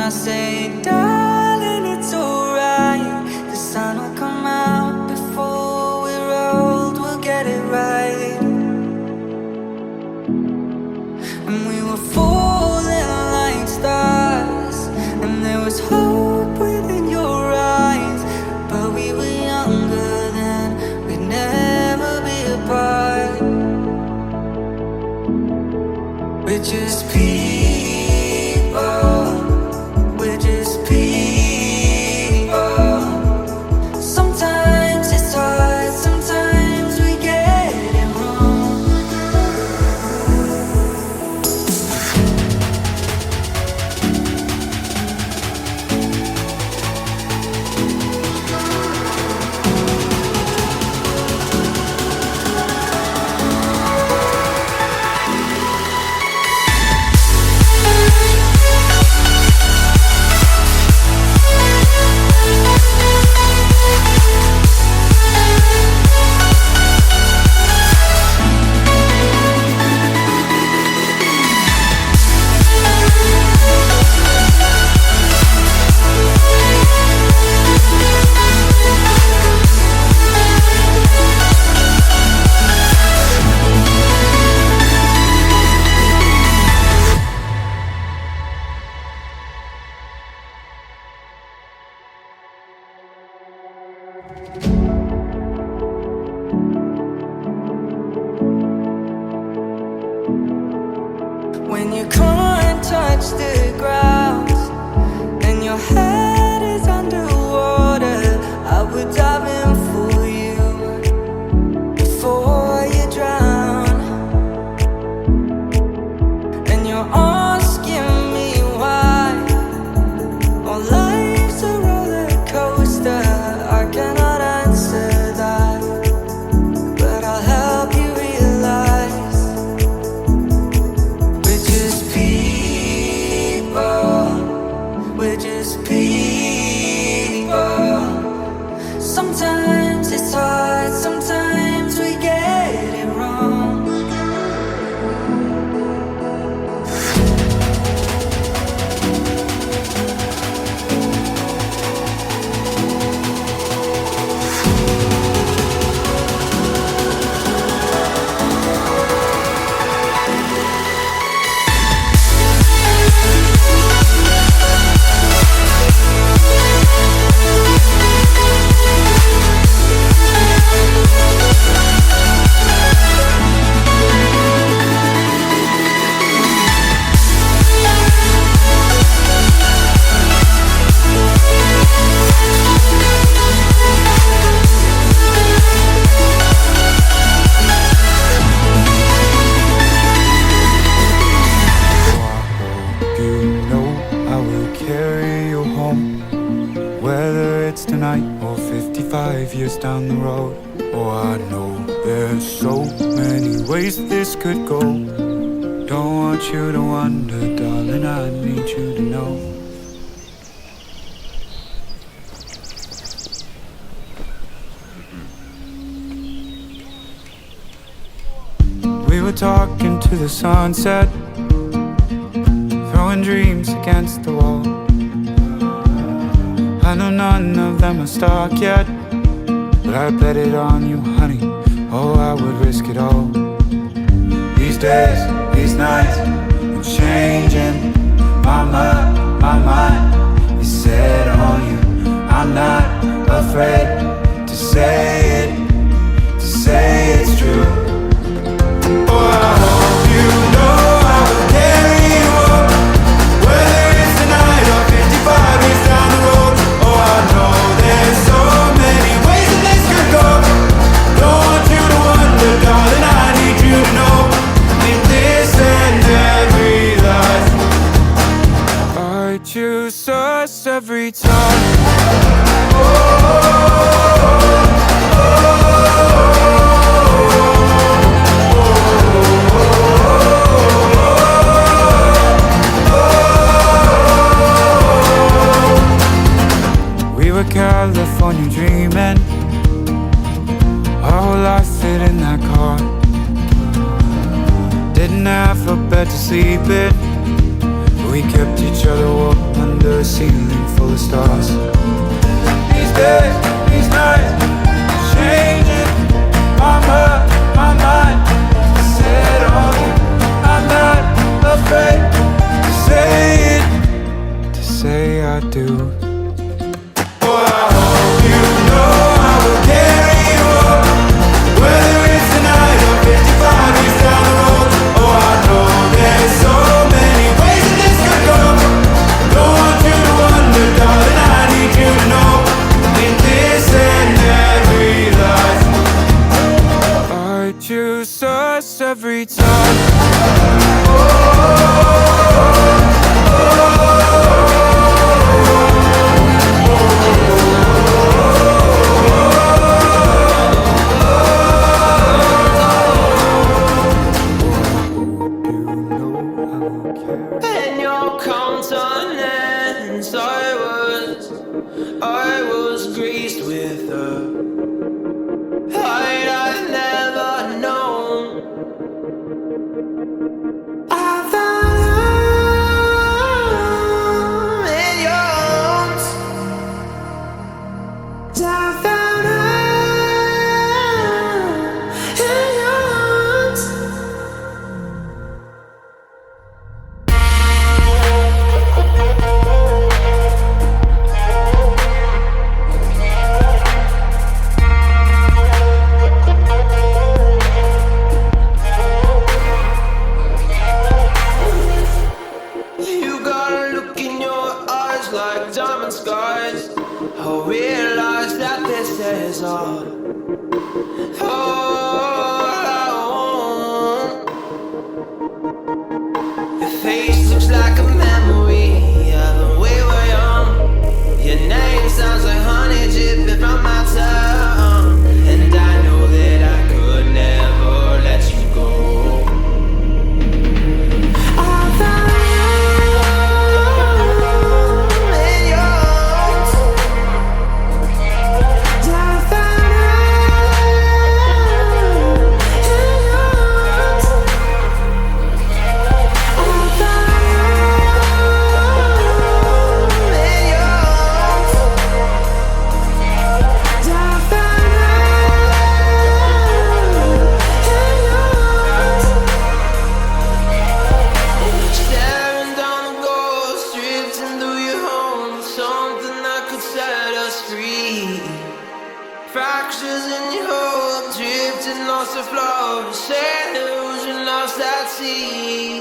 I say, darling, it's alright. The sun will come out before we're old, we'll get it right. And we were falling like stars, and there was hope within your eyes. But we were younger then, we'd never be apart. We're just people, we're just people. Sometimes it's hard, sometimes we get it wrong. When you can't touch the ground and your head is underwater, I would dive in for you before you drown. And you're asking me why. Well, life's a roller coaster, I cannot answer that, but I'll help you realize we're just people, we're just people. Sometimes it's hard, sometimes we get it wrong. You know I will carry you home, whether it's tonight or 55 years down the road. Oh, I know there's so many ways this could go. Don't want you to wonder, darling, I need you to know. We were talking to the sunset, throwing dreams against the wall. I know none of them are stuck yet, but I bet it on you, honey. Oh, I would risk it all. These days, these nights, I'm changing my mind is set on you. I'm not afraid to say it's true. Oh, I hope you know I will carry you up, whether it's tonight or 55 years down the road. Oh, I know there's so many ways that this could go. Don't want you to wonder, darling, I need you to know. In this and every life, I choose us every time. Oh, we were California dreaming, our whole life fit in that car. Didn't have a bed to sleep in, but we kept each other warm under under a ceiling full of stars. These days, these nights, changing my mind. Set on you, I'm not afraid to say it, to say I do. Oh, I hope you know I will carry you up, whether it's tonight or 55 years down the road. Oh, I know there's so many ways that this could go. Don't want you to wonder, darling, I need you to know, in this and every life, I choose us every time. In your countenance, I was graced with a light I've never known. I found home in your arms. I found home in your arms. You got a look in your eyes like diamond skies. I realize that this is all I want. Your face looks like a memory of when we were young. Your name sounds like honey dripping from my tongue, and I know that I could never let you go. I found home in your arms. I found home in your arms. I found home in your arms. I found home in your arms. Staring down the ghost, drifting through your home, something that could set us free. Fractures in your hope, drifting lost the flow, sand illusion lost at sea.